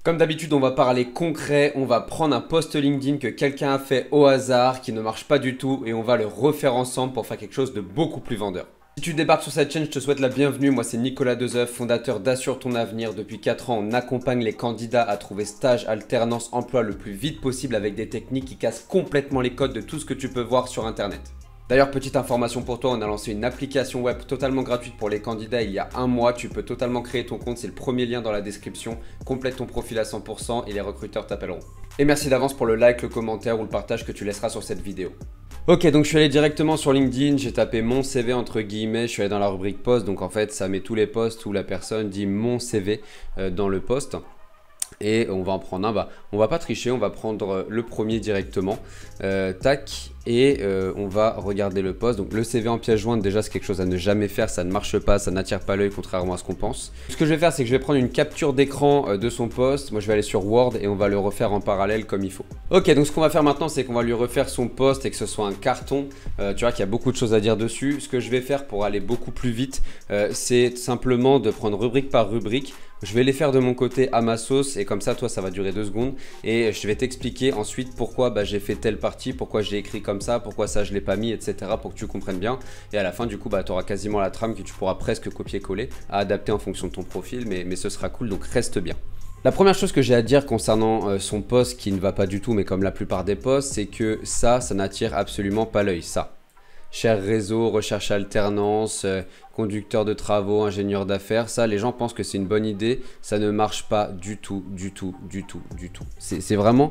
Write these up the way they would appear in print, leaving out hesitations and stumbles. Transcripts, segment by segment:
Comme d'habitude, on va parler concret, on va prendre un post LinkedIn que quelqu'un a fait au hasard, qui ne marche pas du tout, et on va le refaire ensemble pour faire quelque chose de beaucoup plus vendeur. Si tu débarques sur cette chaîne, je te souhaite la bienvenue. Moi, c'est Nicolas Dezeuf, fondateur d'Assure ton avenir. Depuis 4 ans, on accompagne les candidats à trouver stage, alternance, emploi le plus vite possible avec des techniques qui cassent complètement les codes de tout ce que tu peux voir sur Internet. D'ailleurs, petite information pour toi, on a lancé une application web totalement gratuite pour les candidats il y a un mois. Tu peux totalement créer ton compte, c'est le premier lien dans la description. Complète ton profil à 100% et les recruteurs t'appelleront. Et merci d'avance pour le like, le commentaire ou le partage que tu laisseras sur cette vidéo. Ok, donc je suis allé directement sur LinkedIn, j'ai tapé mon CV entre guillemets, je suis allé dans la rubrique post, donc en fait ça met tous les posts où la personne dit mon CV dans le post. Et on va en prendre un, on va pas tricher, on va prendre le premier directement, tac, et on va regarder le post. Donc le CV en pièce jointe, déjà c'est quelque chose à ne jamais faire, ça ne marche pas, ça n'attire pas l'œil contrairement à ce qu'on pense. Ce que je vais faire, c'est que je vais prendre une capture d'écran de son post, moi je vais aller sur Word et on va le refaire en parallèle comme il faut. Ok, donc ce qu'on va faire maintenant, c'est qu'on va lui refaire son post et que ce soit un carton, tu vois qu'il y a beaucoup de choses à dire dessus. Ce que je vais faire pour aller beaucoup plus vite, c'est simplement de prendre rubrique par rubrique. Je vais les faire de mon côté à ma sauce et comme ça, toi, ça va durer 2 secondes. Et je vais t'expliquer ensuite pourquoi j'ai fait telle partie, pourquoi j'ai écrit comme ça, pourquoi ça je l'ai pas mis, etc. pour que tu comprennes bien. Et à la fin, du coup, tu auras quasiment la trame que tu pourras presque copier-coller, à adapter en fonction de ton profil, mais ce sera cool, donc reste bien. La première chose que j'ai à dire concernant son post qui ne va pas du tout, mais comme la plupart des posts, c'est que ça n'attire absolument pas l'œil, ça. Cher réseau, recherche alternance, conducteur de travaux, ingénieur d'affaires, ça les gens pensent que c'est une bonne idée, ça ne marche pas du tout, du tout, du tout, du tout. C'est vraiment...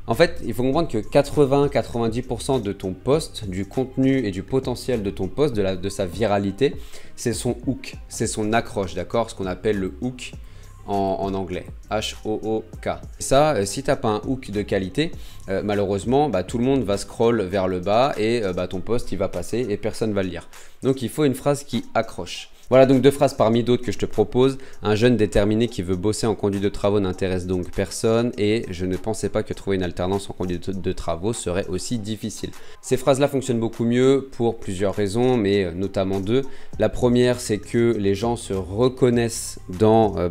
En fait, il faut comprendre que 80-90% de ton post, du contenu et du potentiel de ton post, de sa viralité, c'est son hook, c'est son accroche, d'accord? Ce qu'on appelle le hook en anglais, H-O-O-K. Ça, si tu n'as pas un hook de qualité, malheureusement, tout le monde va scroll vers le bas et ton post, il va passer et personne ne va le lire. Donc, il faut une phrase qui accroche. Voilà donc 2 phrases parmi d'autres que je te propose. Un jeune déterminé qui veut bosser en conduite de travaux n'intéresse donc personne et je ne pensais pas que trouver une alternance en conduite de travaux serait aussi difficile. Ces phrases-là fonctionnent beaucoup mieux pour plusieurs raisons, mais notamment 2. La première, c'est que les gens se reconnaissent dans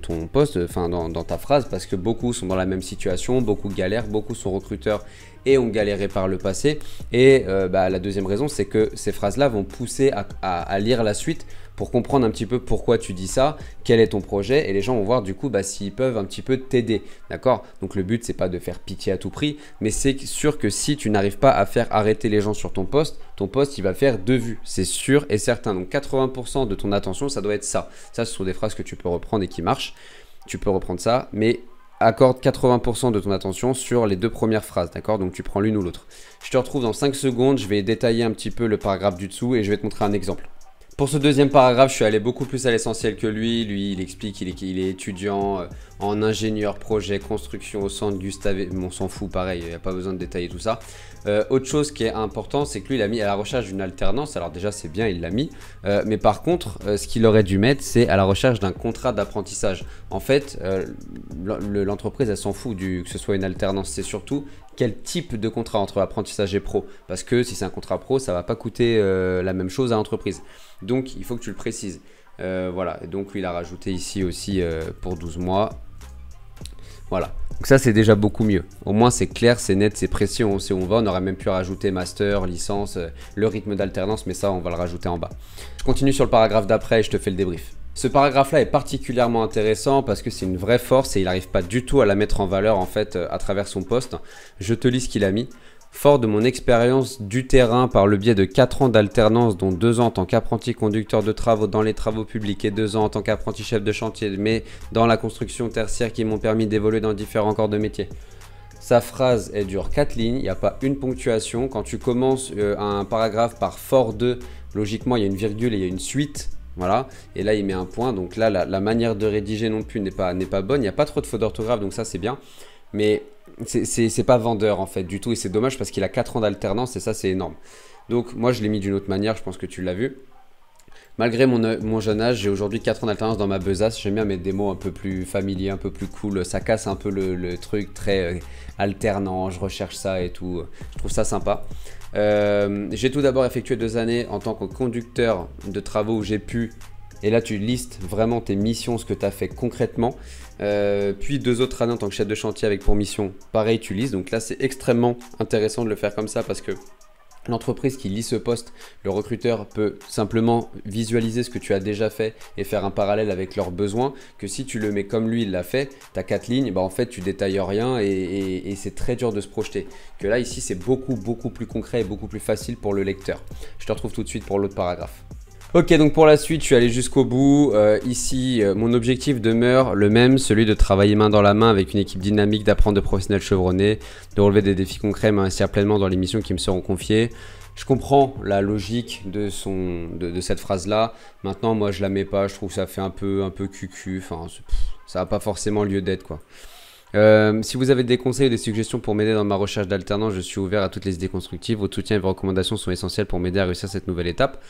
ton post, enfin dans ta phrase, parce que beaucoup sont dans la même situation, beaucoup galèrent, beaucoup sont recruteurs et ont galéré par le passé. Et la deuxième raison, c'est que ces phrases-là vont pousser à lire la suite pour comprendre un petit peu pourquoi tu dis ça, quel est ton projet, et les gens vont voir du coup s'ils peuvent un petit peu t'aider, d'accord? Donc le but, c'est pas de faire pitié à tout prix, mais c'est sûr que si tu n'arrives pas à faire arrêter les gens sur ton post il va faire 2 vues, c'est sûr et certain. Donc 80% de ton attention, ça doit être ça. Ça, ce sont des phrases que tu peux reprendre et qui marchent. Tu peux reprendre ça, mais accorde 80% de ton attention sur les 2 premières phrases, d'accord? Donc tu prends l'une ou l'autre. Je te retrouve dans 5 secondes, je vais détailler un petit peu le paragraphe du dessous et je vais te montrer un exemple. Pour ce deuxième paragraphe, je suis allé beaucoup plus à l'essentiel que lui. Lui, il explique qu'il est étudiant en ingénieur projet construction au centre Gustave. On s'en fout, pareil, il n'y a pas besoin de détailler tout ça. Autre chose qui est important, c'est que lui, il a mis à la recherche d'une alternance. Alors déjà, c'est bien, il l'a mis. Mais par contre, ce qu'il aurait dû mettre, c'est à la recherche d'un contrat d'apprentissage. En fait, l'entreprise, elle s'en fout que ce soit une alternance. C'est surtout quel type de contrat entre apprentissage et pro. Parce que si c'est un contrat pro, ça ne va pas coûter la même chose à l'entreprise. Donc, il faut que tu le précises. Voilà, et donc lui, il a rajouté ici aussi pour 12 mois. Voilà, donc ça, c'est déjà beaucoup mieux. Au moins, c'est clair, c'est net, c'est précis, on sait où on va. On aurait même pu rajouter master, licence, le rythme d'alternance, mais ça, on va le rajouter en bas. Je continue sur le paragraphe d'après et je te fais le débrief. Ce paragraphe-là est particulièrement intéressant parce que c'est une vraie force et il n'arrive pas du tout à la mettre en valeur en fait à travers son post. Je te lis ce qu'il a mis. Fort de mon expérience du terrain par le biais de 4 ans d'alternance, dont 2 ans en tant qu'apprenti conducteur de travaux dans les travaux publics et 2 ans en tant qu'apprenti chef de chantier, mais dans la construction tertiaire qui m'ont permis d'évoluer dans différents corps de métier. Sa phrase, elle dure 4 lignes, il n'y a pas une ponctuation. Quand tu commences un paragraphe par fort de, logiquement il y a une virgule et il y a une suite. Voilà, et là il met un point, donc là la manière de rédiger non plus n'est pas bonne, il n'y a pas trop de fautes d'orthographe, donc ça c'est bien, mais c'est pas vendeur en fait du tout, et c'est dommage parce qu'il a 4 ans d'alternance et ça c'est énorme. Donc moi je l'ai mis d'une autre manière, je pense que tu l'as vu. Malgré mon jeune âge, j'ai aujourd'hui 4 ans d'alternance dans ma besace. J'aime bien mettre des mots un peu plus familiers, un peu plus cool. Ça casse un peu le truc très alternant, je recherche ça et tout. Je trouve ça sympa. J'ai tout d'abord effectué 2 années en tant que conducteur de travaux où j'ai pu Et là, tu listes vraiment tes missions, ce que tu as fait concrètement. Puis 2 autres années en tant que chef de chantier avec pour mission, pareil, tu lises. Donc là, c'est extrêmement intéressant de le faire comme ça parce que l'entreprise qui lit ce poste, le recruteur peut simplement visualiser ce que tu as déjà fait et faire un parallèle avec leurs besoins. Que si tu le mets comme lui, il l'a fait, tu as 4 lignes, bah en fait, tu détailles rien et c'est très dur de se projeter. Que là, ici, c'est beaucoup plus concret et beaucoup plus facile pour le lecteur. Je te retrouve tout de suite pour l'autre paragraphe. Ok, donc pour la suite, je suis allé jusqu'au bout. Ici, mon objectif demeure le même, celui de travailler main dans la main avec une équipe dynamique, d'apprendre de professionnels chevronnés, de relever des défis concrets, m'investir pleinement dans les missions qui me seront confiées. Je comprends la logique de cette phrase-là. Maintenant, moi, je la mets pas. Je trouve que ça fait un peu cucu. Enfin, ça n'a pas forcément lieu d'être, quoi. Si vous avez des conseils ou des suggestions pour m'aider dans ma recherche d'alternance, je suis ouvert à toutes les idées constructives. Votre soutien et vos recommandations sont essentiels pour m'aider à réussir cette nouvelle étape.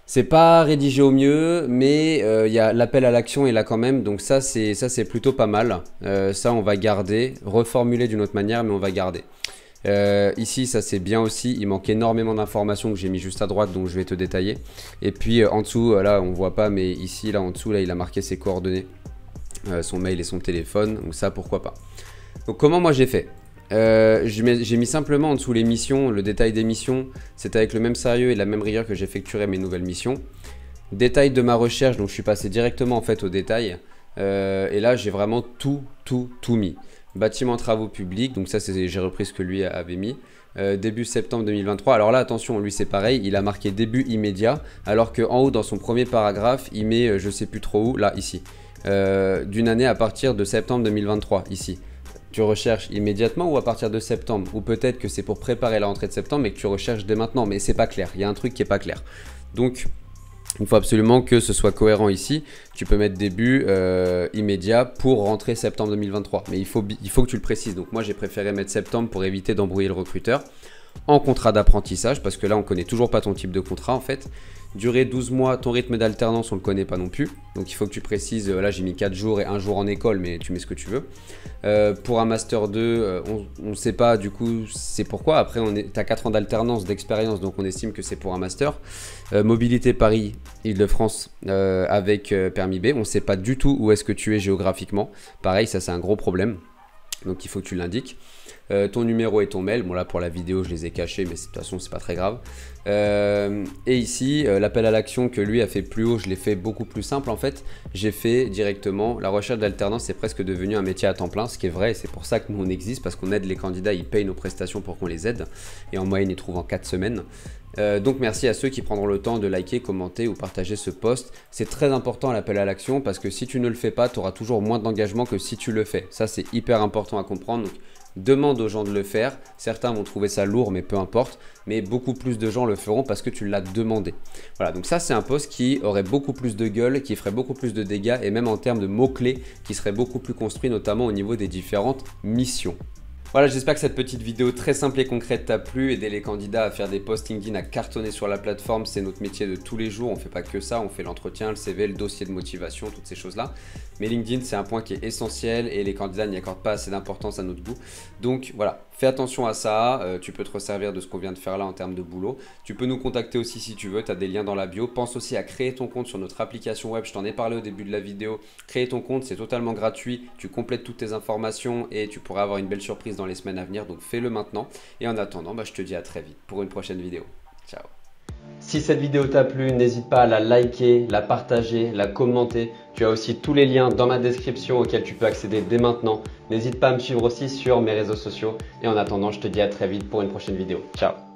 C'est pas rédigé au mieux, mais y a l'appel à l'action est là quand même, donc ça c'est plutôt pas mal. Ça on va garder, reformuler d'une autre manière, mais on va garder. Ici ça c'est bien aussi, il manque énormément d'informations que j'ai mis juste à droite, donc je vais te détailler. Et puis en dessous, là on voit pas, mais ici là en dessous, là il a marqué ses coordonnées, son mail et son téléphone, donc ça pourquoi pas. Donc comment moi j'ai fait ? J'ai mis simplement en dessous les missions, le détail des missions, c'est avec le même sérieux et la même rigueur que j'effectuerai mes nouvelles missions. Détail de ma recherche, donc je suis passé directement en fait au détail. Et là j'ai vraiment tout mis. Bâtiment travaux publics, donc ça j'ai repris ce que lui avait mis. Début septembre 2023, alors là attention, lui c'est pareil, il a marqué début immédiat, alors qu'en haut dans son premier paragraphe, il met je sais plus trop où, là ici. D'une année à partir de septembre 2023, ici. Tu recherches immédiatement ou à partir de septembre? Ou peut-être que c'est pour préparer la rentrée de septembre et que tu recherches dès maintenant, mais c'est pas clair. Il y a un truc qui est pas clair. Donc, il faut absolument que ce soit cohérent ici. Tu peux mettre début immédiat pour rentrer septembre 2023. Mais il faut que tu le précises. Donc, moi, j'ai préféré mettre septembre pour éviter d'embrouiller le recruteur. En contrat d'apprentissage, parce que là, on connaît toujours pas ton type de contrat en fait. Durée 12 mois, ton rythme d'alternance, on ne le connaît pas non plus. Donc, il faut que tu précises, là, j'ai mis 4 jours et 1 jour en école, mais tu mets ce que tu veux. Pour un Master 2, on ne sait pas du coup c'est pourquoi. Après, tu as 4 ans d'alternance, d'expérience, donc on estime que c'est pour un Master. Mobilité Paris, Île-de-France avec permis B. On ne sait pas du tout où est-ce que tu es géographiquement. Pareil, ça c'est un gros problème. Donc, il faut que tu l'indiques. Ton numéro et ton mail, bon là pour la vidéo je les ai cachés mais de toute façon c'est pas très grave. Et ici l'appel à l'action que lui a fait plus haut, je l'ai fait beaucoup plus simple en fait. J'ai fait directement, la recherche d'alternance c'est presque devenu un métier à temps plein, ce qui est vrai et c'est pour ça que nous on existe, parce qu'on aide les candidats, ils payent nos prestations pour qu'on les aide et en moyenne ils trouvent en 4 semaines. Donc merci à ceux qui prendront le temps de liker, commenter ou partager ce post. C'est très important l'appel à l'action parce que si tu ne le fais pas, tu auras toujours moins d'engagement que si tu le fais. Ça c'est hyper important à comprendre. Donc, demande aux gens de le faire. Certains vont trouver ça lourd, mais peu importe. Mais beaucoup plus de gens le feront parce que tu l'as demandé. Voilà, donc ça c'est un post qui aurait beaucoup plus de gueule, qui ferait beaucoup plus de dégâts et même en termes de mots-clés, qui serait beaucoup plus construit, notamment au niveau des différentes missions. Voilà, j'espère que cette petite vidéo très simple et concrète t'a plu. Aider les candidats à faire des posts LinkedIn, à cartonner sur la plateforme, c'est notre métier de tous les jours. On ne fait pas que ça, on fait l'entretien, le CV, le dossier de motivation, toutes ces choses-là. Mais LinkedIn, c'est un point qui est essentiel et les candidats n'y accordent pas assez d'importance à notre goût. Donc voilà, fais attention à ça. Tu peux te resservir de ce qu'on vient de faire là en termes de boulot. Tu peux nous contacter aussi si tu veux, tu as des liens dans la bio. Pense aussi à créer ton compte sur notre application web. Je t'en ai parlé au début de la vidéo. Créer ton compte, c'est totalement gratuit. Tu complètes toutes tes informations et tu pourras avoir une belle surprise dans les semaines à venir. Donc fais-le maintenant. Et en attendant, je te dis à très vite pour une prochaine vidéo. Ciao. Si cette vidéo t'a plu, n'hésite pas à la liker, la partager, la commenter. Tu as aussi tous les liens dans ma description auxquels tu peux accéder dès maintenant. N'hésite pas à me suivre aussi sur mes réseaux sociaux. Et en attendant, je te dis à très vite pour une prochaine vidéo. Ciao.